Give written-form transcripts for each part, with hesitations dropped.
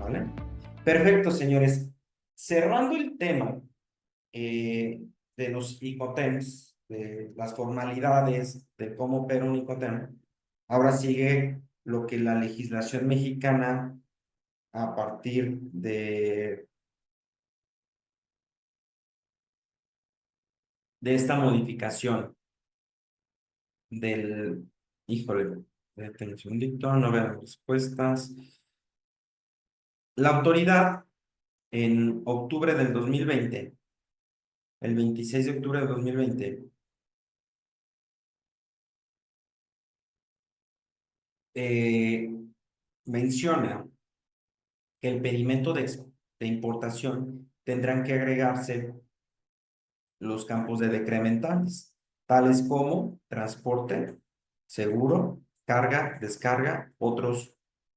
¿vale? Perfecto, señores. Cerrando el tema de los ICOTEMs, de las formalidades de cómo opera un ICOTEM, ahora sigue lo que la legislación mexicana a partir de esta modificación del, híjole, tengo un segundito, no veo las respuestas. La autoridad en octubre del 2020, el 26 de octubre del 2020, eh, menciona que el pedimento de importación tendrán que agregarse los campos de decrementales, tales como transporte, seguro, carga, descarga, otros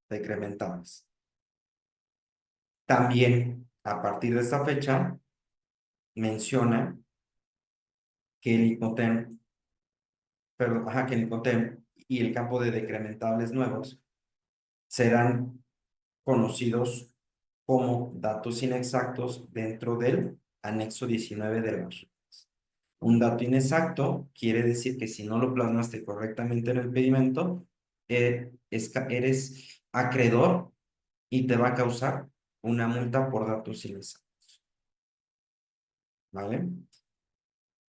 decrementales. También, a partir de esta fecha, menciona que el ICOTEM, perdón, ajá, que el ICOTEM y el campo de decrementables nuevos serán conocidos como datos inexactos dentro del anexo 19 de la regla. Un dato inexacto quiere decir que si no lo plasmaste correctamente en el pedimento, eres acreedor y te va a causar una multa por datos inexactos. ¿Vale?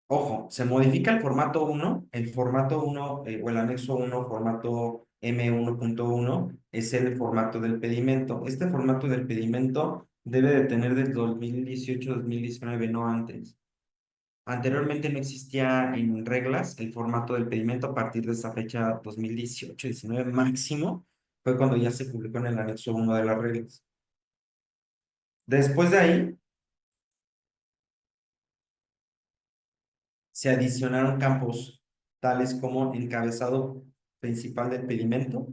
Ojo, se modifica el formato uno o el anexo uno, formato M1.1, es el formato del pedimento. Este formato del pedimento debe de tener del 2018-2019, no antes. Anteriormente no existía en reglas el formato del pedimento a partir de esta fecha 2018-19 máximo, fue cuando ya se publicó en el anexo uno de las reglas. Después de ahí, se adicionaron campos tales como encabezado principal del pedimento,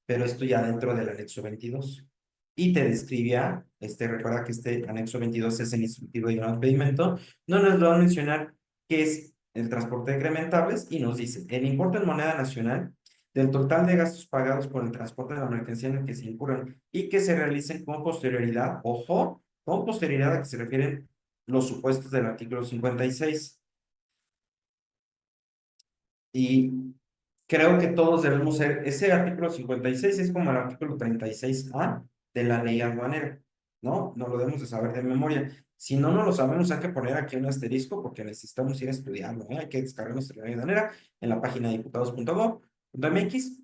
pero esto ya dentro del anexo 22. Y te describía, recuerda que este anexo 22 es el instructivo de un pedimento, no nos va a mencionar qué es el transporte de incrementables y nos dice, el importe en moneda nacional del total de gastos pagados por el transporte de la mercancía en el que se incurran y que se realicen con posterioridad, ojo, con posterioridad a que se refieren los supuestos del artículo 56. Y creo que todos debemos ser, ese artículo 56 es como el artículo 36A de la ley aduanera, ¿no? No lo debemos de saber de memoria. Si no nos lo sabemos, hay que poner aquí un asterisco porque necesitamos ir a estudiarlo, ¿eh? Hay que descargar nuestra ley aduanera en la página de diputados.gov.mx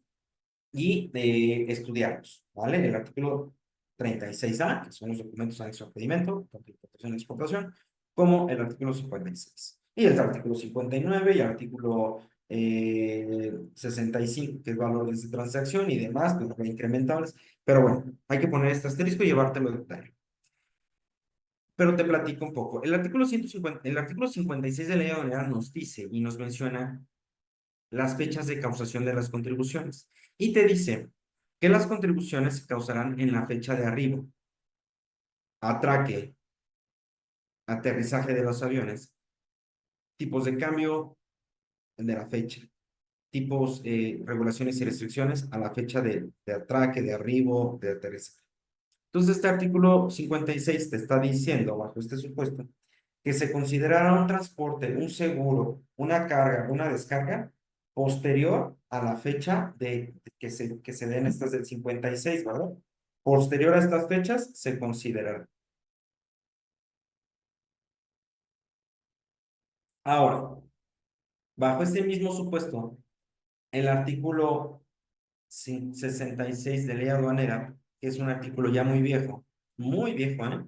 y estudiarlos, ¿vale? El artículo 36A, que son los documentos anexos al pedimento, tanto importación y exportación, como el artículo 56. Y el artículo 59 y el artículo 65, que es valores de transacción y demás, pues incrementables. Pero bueno, hay que poner este asterisco y llevártelo de detalle. Pero te platico un poco. El artículo 56 de la ley aduanera nos dice y nos menciona las fechas de causación de las contribuciones. Y te dice que las contribuciones se causarán en la fecha de arribo, atraque, aterrizaje de los aviones, tipos de cambio de la fecha, tipos, regulaciones y restricciones a la fecha de atraque, de arribo, de aterrizaje. Entonces, este artículo 56 te está diciendo, bajo este supuesto, que se considerará un transporte, un seguro, una carga, una descarga posterior a la fecha de que se den estas del 56, ¿verdad? Posterior a estas fechas se considerará. Ahora, bajo este mismo supuesto, el artículo 66 de ley aduanera, que es un artículo ya muy viejo, ¿eh?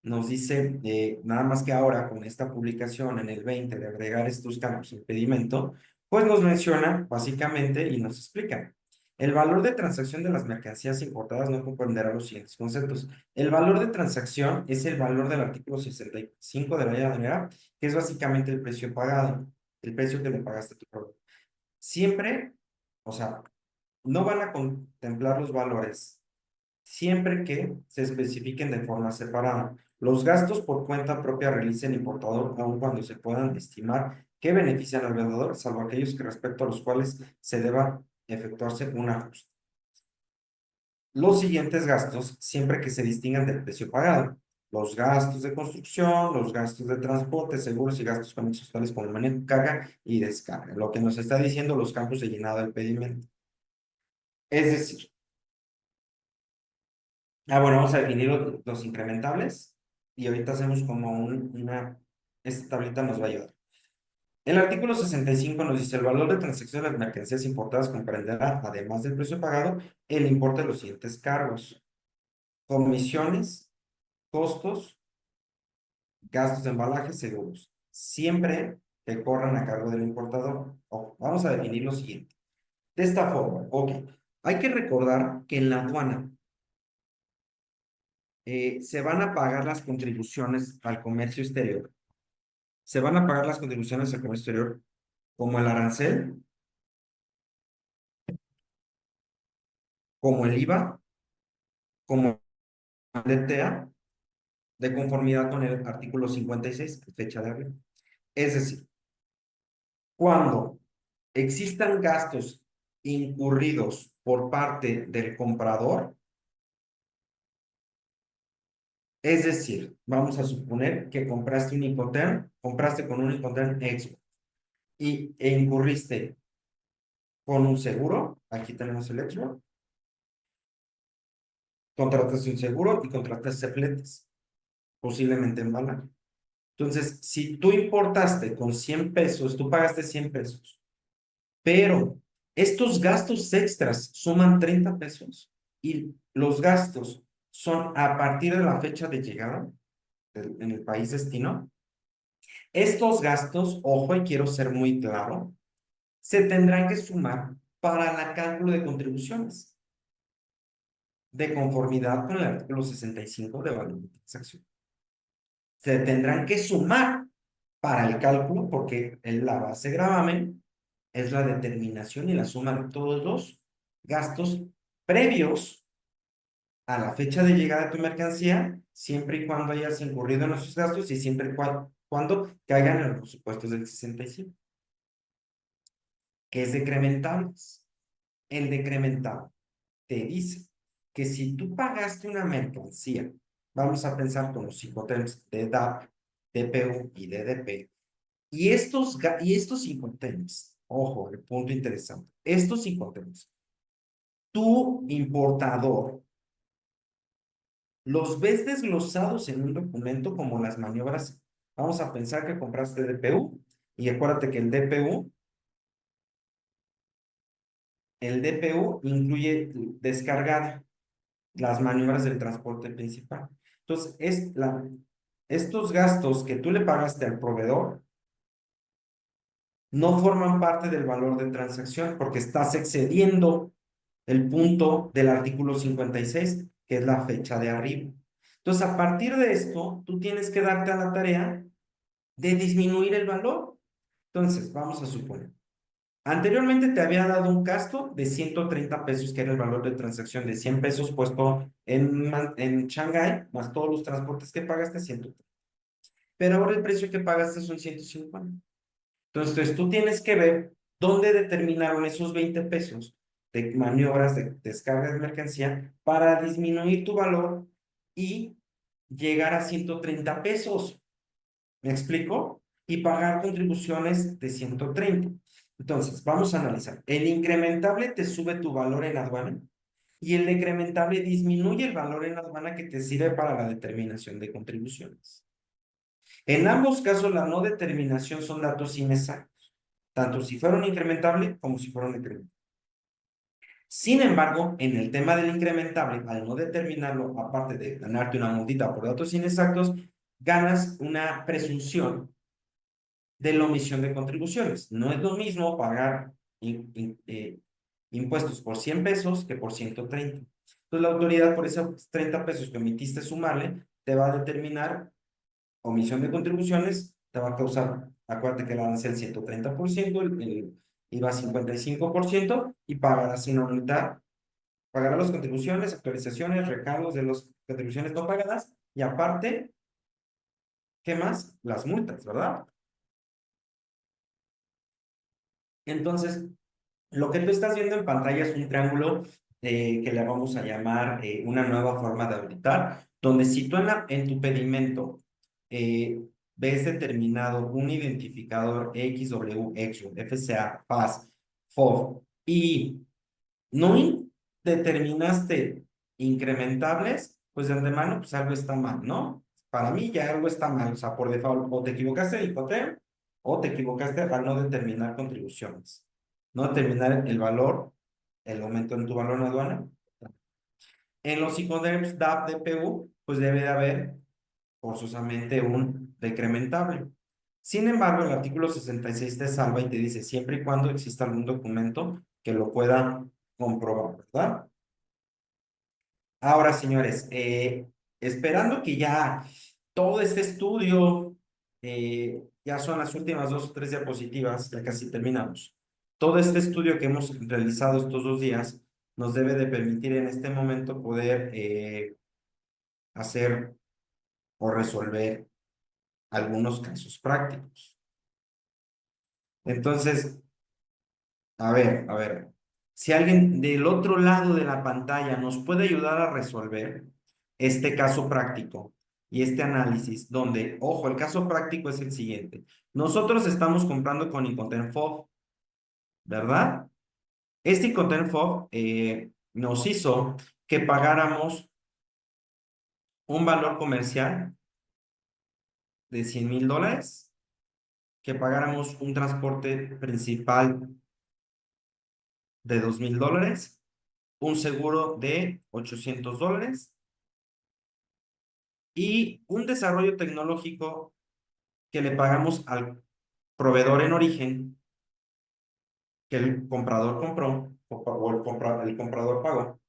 Nos dice, nada más que ahora con esta publicación en el 20 de agregar estos campos de pedimento, pues nos menciona básicamente y nos explica. El valor de transacción de las mercancías importadas no comprenderá los siguientes conceptos. El valor de transacción es el valor del artículo 65 de la ley aduanera, que es básicamente el precio pagado, el precio que le pagaste a tu producto. Siempre, o sea, no van a contemplar los valores siempre que se especifiquen de forma separada. Los gastos por cuenta propia realiza el importador, aun cuando se puedan estimar que benefician al vendedor, salvo aquellos que respecto a los cuales se deba efectuarse un ajuste. los siguientes gastos siempre que se distingan del precio pagado. Los gastos de construcción, los gastos de transporte, seguros y gastos conexos tales como el manejo, carga y descarga. Lo que nos está diciendo los campos de llenado del pedimento. Es decir, bueno, vamos a definir los incrementables y ahorita hacemos como esta tablita nos va a ayudar. El artículo 65 nos dice, el valor de transacción de las mercancías importadas comprenderá, además del precio pagado, el importe de los siguientes cargos: comisiones, costos, gastos de embalaje, seguros, siempre que corran a cargo del importador. Ojo, vamos a definir lo siguiente. De esta forma, ok, hay que recordar que en la aduana se van a pagar las contribuciones al comercio exterior. Se van a pagar las contribuciones al comercio exterior como el arancel, como el IVA, como el ETA, de conformidad con el artículo 56, fecha de abril. Es decir, cuando existan gastos incurridos por parte del comprador, es decir, vamos a suponer que compraste un Incoterm, compraste con un Incoterm Expo e incurriste con un seguro, aquí tenemos el Expo, contrataste un seguro y contrataste fletes, posiblemente en embalaje. Entonces, si tú importaste con 100 pesos, tú pagaste 100 pesos, pero estos gastos extras suman 30 pesos y los gastos son a partir de la fecha de llegada en el país destino. Estos gastos, ojo, y quiero ser muy claro, se tendrán que sumar para el cálculo de contribuciones, de conformidad con el artículo 65 de valor de transacción. Se tendrán que sumar para el cálculo porque la base gravamen es la determinación y la suma de todos los gastos previos a la fecha de llegada de tu mercancía, siempre y cuando hayas incurrido en esos gastos y siempre y cuando caigan en los presupuestos del 65, que es decrementables. El decrementado te dice que si tú pagaste una mercancía, vamos a pensar con los Incoterms de DAP, DPU y DDP, y estos Incoterms, ojo, el punto interesante, estos Incoterms, tu importador los ves desglosados en un documento como las maniobras. Vamos a pensar que compraste DPU y acuérdate que el DPU incluye descargar las maniobras del transporte principal. Entonces, estos gastos que tú le pagaste al proveedor no forman parte del valor de transacción porque estás excediendo el punto del artículo 56, que es la fecha de arriba. Entonces, a partir de esto, tú tienes que darte a la tarea de disminuir el valor. Entonces, vamos a suponer. Anteriormente te había dado un gasto de 130 pesos, que era el valor de transacción de 100 pesos puesto en Shanghái, más todos los transportes que pagaste, 130. Pero ahora el precio que pagaste son 150. Entonces, tú tienes que ver dónde determinaron esos 20 pesos de maniobras de descarga de mercancía para disminuir tu valor y llegar a 130 pesos. ¿Me explico? Y pagar contribuciones de 130. Entonces, vamos a analizar. El incrementable te sube tu valor en aduana y el decrementable disminuye el valor en aduana que te sirve para la determinación de contribuciones. En ambos casos, la no determinación son datos inexactos, tanto si fueron incrementable como si fueron decrementable. Sin embargo, en el tema del incrementable, al no determinarlo, aparte de ganarte una multita por datos inexactos, ganas una presunción de la omisión de contribuciones. No es lo mismo pagar impuestos por 100 pesos que por 130. Entonces, la autoridad por esos 30 pesos que omitiste sumarle, te va a determinar omisión de contribuciones, te va a causar, acuérdate que el arancel 130%, el IVA 55% y pagarás sin aumentar, pagará las contribuciones, actualizaciones, recargos de las contribuciones no pagadas y aparte, ¿qué más? Las multas, ¿verdad? Entonces, lo que tú estás viendo en pantalla es un triángulo que le vamos a llamar una nueva forma de auditar, donde si tú en tu pedimento eh, ves determinado un identificador XW, EXO, FCA, FAS, FOB, y no determinaste incrementables, pues de antemano, pues algo está mal, ¿no? Para mí ya algo está mal, o sea, por default, o te equivocaste de Incoterm, o te equivocaste al no determinar contribuciones, no determinar el valor, el aumento en tu valor en aduana. En los Incoterms DAP, DPU, pues debe de haber forzosamente un decrementable. Sin embargo, el artículo 66 te salva y te dice siempre y cuando exista algún documento que lo pueda comprobar, ¿verdad? Ahora, señores, esperando que ya todo este estudio, ya son las últimas dos o tres diapositivas, ya casi terminamos. Todo este estudio que hemos realizado estos 2 días nos debe de permitir en este momento poder hacer o resolver algunos casos prácticos. Entonces, a ver, si alguien del otro lado de la pantalla nos puede ayudar a resolver este caso práctico y este análisis, donde, ojo, el caso práctico es el siguiente. Nosotros estamos comprando con Incoterm FOB, ¿verdad? Este Incoterm FOB nos hizo que pagáramos un valor comercial de $100,000, que pagáramos un transporte principal de $2,000, un seguro de $800 y un desarrollo tecnológico que le pagamos al proveedor en origen que el comprador compró o el comprador pagó,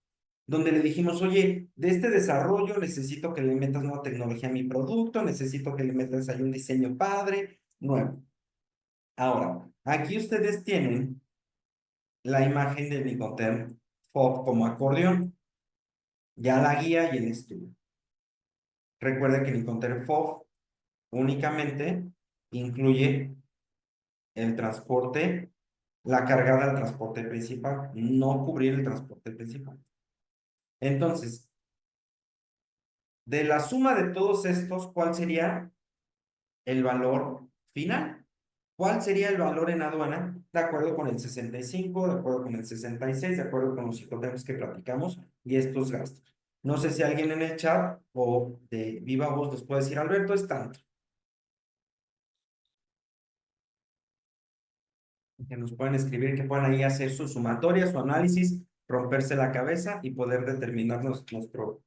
donde le dijimos, oye, de este desarrollo necesito que le metas nueva tecnología a mi producto, necesito que le metas ahí un diseño padre, nuevo. Ahora, aquí ustedes tienen la imagen de Nicoterm FOB como acordeón, ya la guía y el estudio. Recuerda que Nicoterm FOB únicamente incluye el transporte, la cargada del transporte principal, no cubrir el transporte principal. Entonces, de la suma de todos estos, ¿cuál sería el valor final? ¿Cuál sería el valor en aduana? De acuerdo con el 65, de acuerdo con el 66, de acuerdo con los psicotemas que platicamos y estos gastos. No sé si alguien en el chat o de viva voz nos puede decir, Alberto, es tanto. Que nos pueden escribir, que puedan ahí hacer su sumatoria, su análisis, romperse la cabeza y poder determinar nuestro.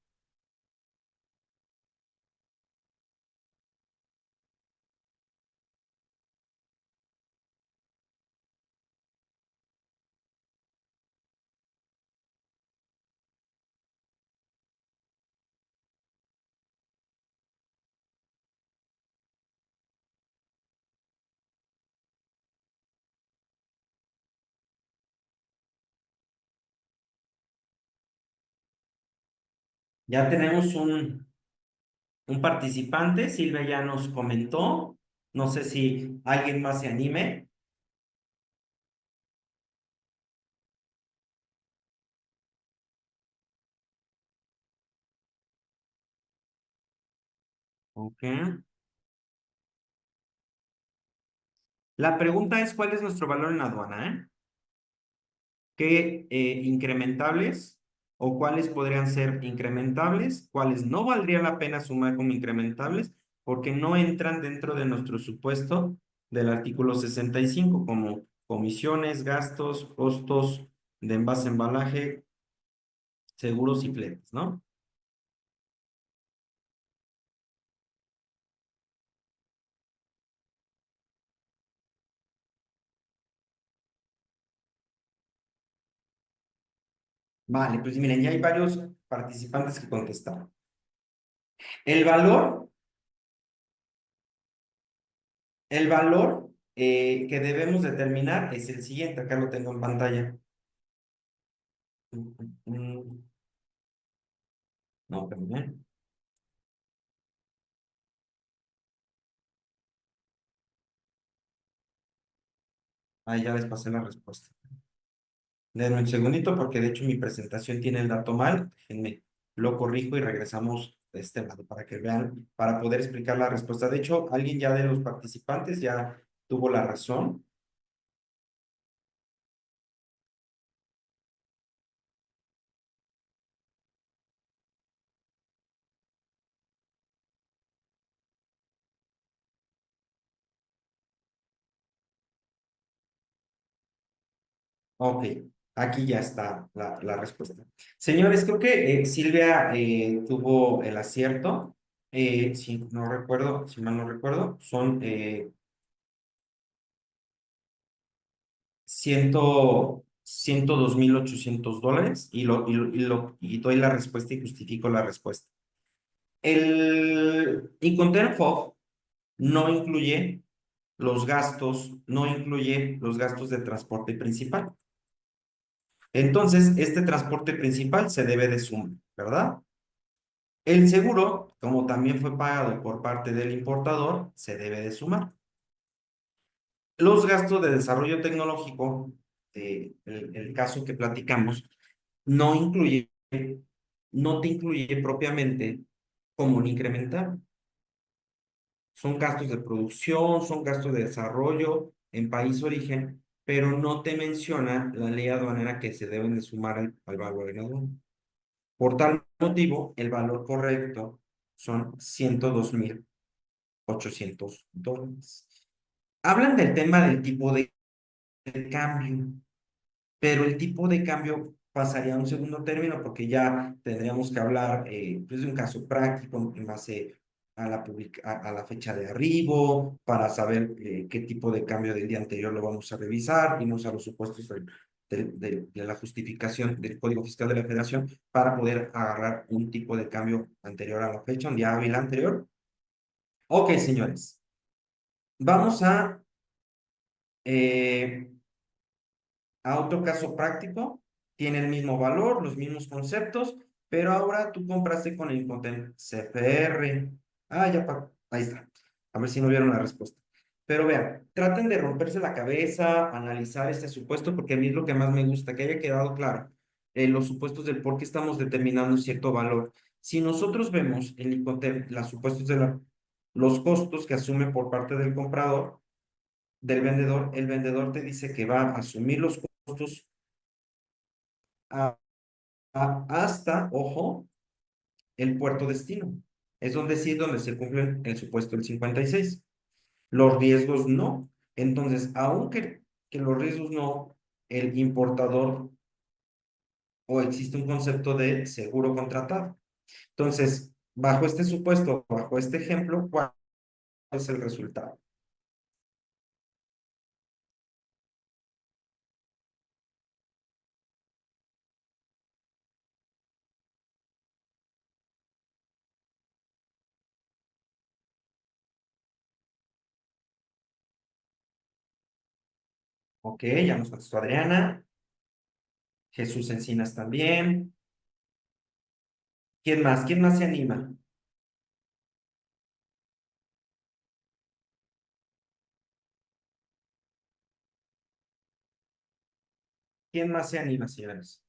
Ya tenemos un participante, Silvia ya nos comentó, no sé si alguien más se anime. Ok. La pregunta es, ¿cuál es nuestro valor en aduana, ¿Qué incrementables o cuáles podrían ser incrementables? ¿Cuáles no valdría la pena sumar como incrementables? Porque no entran dentro de nuestro supuesto del artículo 65 como comisiones, gastos, costos de envase, embalaje, seguros y fletes, ¿no? Vale, pues miren, ya hay varios participantes que contestaron. El valor, el valor que debemos determinar es el siguiente, acá lo tengo en pantalla. No, perdón. Ahí ya les pasé la respuesta. Denme un segundito porque de hecho mi presentación tiene el dato mal. Déjenme, lo corrijo y regresamos de este lado para que vean, para poder explicar la respuesta. De hecho, alguien ya de los participantes ya tuvo la razón. Ok, aquí ya está la respuesta. Señores, creo que Silvia tuvo el acierto. Si no recuerdo, si mal no recuerdo, son 102.800 dólares y doy la respuesta y justifico la respuesta. El Incoterm FOB no incluye los gastos de transporte principal. Entonces, este transporte principal se debe de sumar, ¿verdad? El seguro, como también fue pagado por parte del importador, se debe de sumar. Los gastos de desarrollo tecnológico, el caso que platicamos, no incluye, no te incluye propiamente como un incremental. Son gastos de producción, son gastos de desarrollo en país origen, pero no te menciona la ley aduanera que se deben de sumar al valor en aduana. Por tal motivo, el valor correcto son 102.800 dólares. Hablan del tema del tipo de cambio, pero el tipo de cambio pasaría a un segundo término porque ya tendríamos que hablar pues, de un caso práctico en base a la fecha de arribo, para saber qué tipo de cambio del día anterior lo vamos a revisar, y no a los supuestos de la justificación del Código Fiscal de la Federación para poder agarrar un tipo de cambio anterior a la fecha, un día hábil anterior. Ok, señores, vamos eh, a otro caso práctico, tiene el mismo valor, los mismos conceptos, pero ahora tú compraste con el Incoterm CFR. Ah, ya, ahí está. A ver si no vieron la respuesta. Pero vean, traten de romperse la cabeza, analizar este supuesto, porque a mí es lo que más me gusta, que haya quedado claro los supuestos del por qué estamos determinando cierto valor. Si nosotros vemos el Incoterm, los supuestos los costos que asume por parte del comprador, del vendedor, el vendedor te dice que va a asumir los costos a- hasta, ojo, el puerto destino. Es donde sí, donde se cumple el supuesto del 56. Los riesgos no. Entonces, aunque que los riesgos no, el importador o existe un concepto de seguro contratado. Entonces, bajo este supuesto, bajo este ejemplo, ¿cuál es el resultado? Ok, ya nos contestó Adriana, Jesús Encinas también. ¿Quién más? ¿Quién más se anima? ¿Quién más se anima, señores?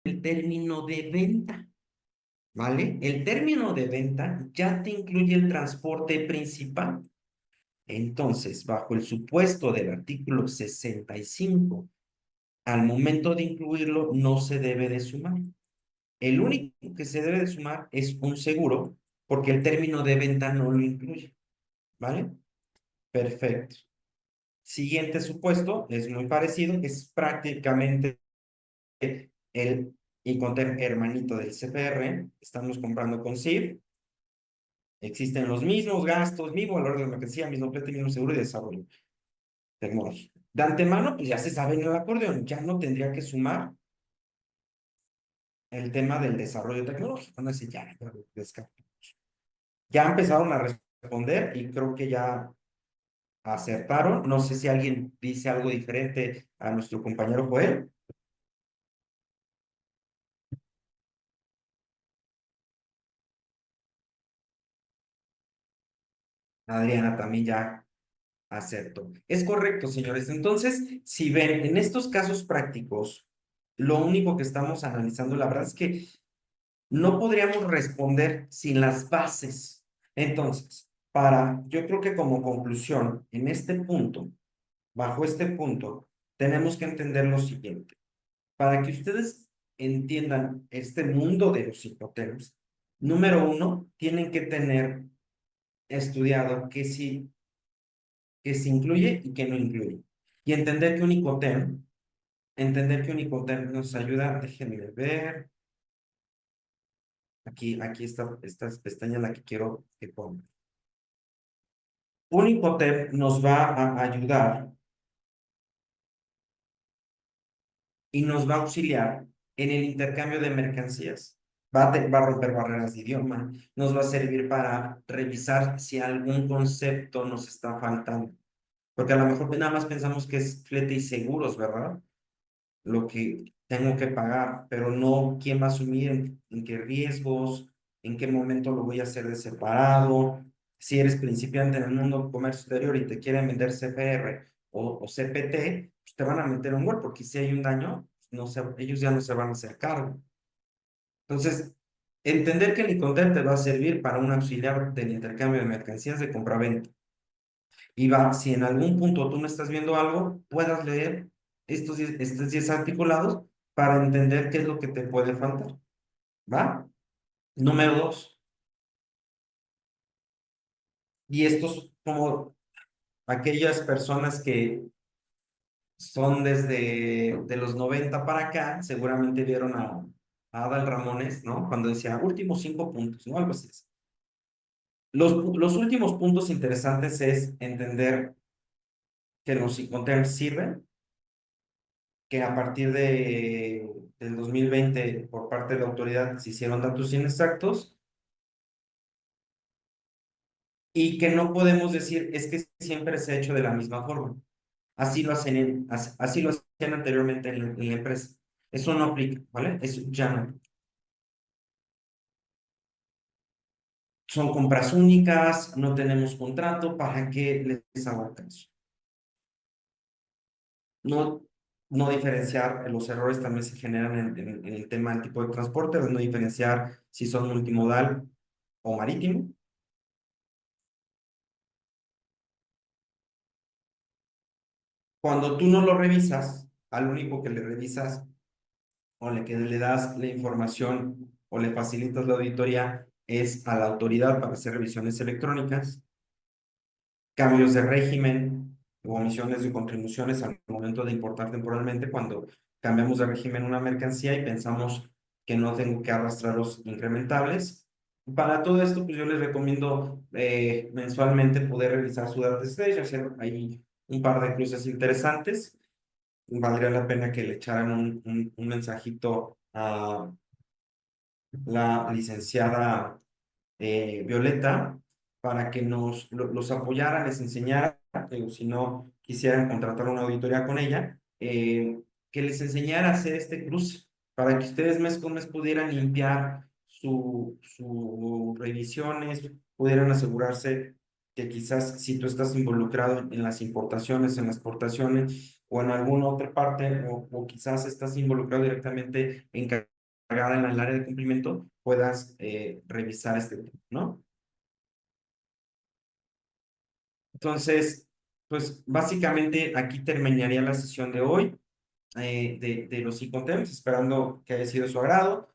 El término de venta. ¿Vale? El término de venta ya te incluye el transporte principal. Entonces, bajo el supuesto del artículo 65, al momento de incluirlo no se debe de sumar. El único que se debe de sumar es un seguro, porque el término de venta no lo incluye. ¿Vale? Perfecto. Siguiente supuesto es muy parecido, es prácticamente el Incoterm hermanito del CPR. Estamos comprando con CIF. Existen los mismos gastos, mismo valor de mercancía, mismo flete, mismo seguro y desarrollo tecnológico. De antemano, pues ya se sabe en el acordeón, ya no tendría que sumar el tema del desarrollo tecnológico. No ya descarto. Ya empezaron a responder y creo que ya Acertaron. No sé si alguien dice algo diferente a nuestro compañero Joel. Adriana también ya acertó. Es correcto, señores. Entonces, si ven, en estos casos prácticos, lo único que estamos analizando, la verdad es que no podríamos responder sin las bases. Entonces, yo creo que como conclusión, en este punto, bajo este punto, tenemos que entender lo siguiente. Para que ustedes entiendan este mundo de los psicotems, número uno, tienen que tener estudiado que sí incluye y que no incluye. Y entender que un icotem nos ayuda, déjenme ver, aquí está esta pestaña la que quiero que ponga. Un icotem nos va a ayudar y nos va a auxiliar en el intercambio de mercancías. Va a romper barreras de idioma, nos va a servir para revisar si algún concepto nos está faltando. Porque a lo mejor nada más pensamos que es flete y seguros, ¿verdad? Lo que tengo que pagar, pero no quién va a asumir, en qué riesgos, en qué momento lo voy a hacer de separado. Si eres principiante en el mundo del comercio exterior y te quieren vender CPR o CPT, pues te van a meter un gol, porque si hay un daño, no se, ellos ya no se van a hacer cargo. Entonces, entender que el Iconter te va a servir para un auxiliar del intercambio de mercancías de compraventa. Y va, si en algún punto tú no estás viendo algo, puedas leer estos 10 articulados para entender qué es lo que te puede faltar. ¿Va? Número dos, y estos como aquellas personas que son desde de los 90 para acá, seguramente vieron a Adal Ramones, ¿no? Cuando decía últimos 5 puntos, ¿no? Algo así. Los últimos puntos interesantes es entender que los psicoterms sirven, que a partir del 2020 por parte de la autoridad se hicieron datos inexactos y que no podemos decir es que siempre se ha hecho de la misma forma. Así lo hacían anteriormente en la empresa. Eso no aplica, ¿vale? Eso ya no aplica. Son compras únicas, no tenemos contrato, ¿para qué les hago caso? No, no diferenciar, los errores también se generan en el tema del tipo de transporte, no diferenciar si son multimodal o marítimo. Cuando tú no lo revisas, al único que le revisas o le que le das la información o le facilitas la auditoría es a la autoridad para hacer revisiones electrónicas, cambios de régimen o omisiones de contribuciones al momento de importar temporalmente cuando cambiamos de régimen una mercancía y pensamos que no tengo que arrastrar los incrementables. Para todo esto, pues yo les recomiendo mensualmente poder revisar su data stage, hacer ahí un par de cruces interesantes. Valdría la pena que le echaran un mensajito a la licenciada Violeta para que los apoyara, les enseñara, si no quisieran contratar una auditoría con ella, que les enseñara a hacer este cruce para que ustedes mes con mes pudieran limpiar sus revisiones, pudieran asegurarse que quizás si tú estás involucrado en las importaciones, en las exportaciones o en alguna otra parte, o quizás estás involucrado directamente encargada en el área de cumplimiento, puedas revisar este tema, ¿no? Entonces, pues básicamente aquí terminaría la sesión de hoy de los psicotems, esperando que haya sido de su agrado.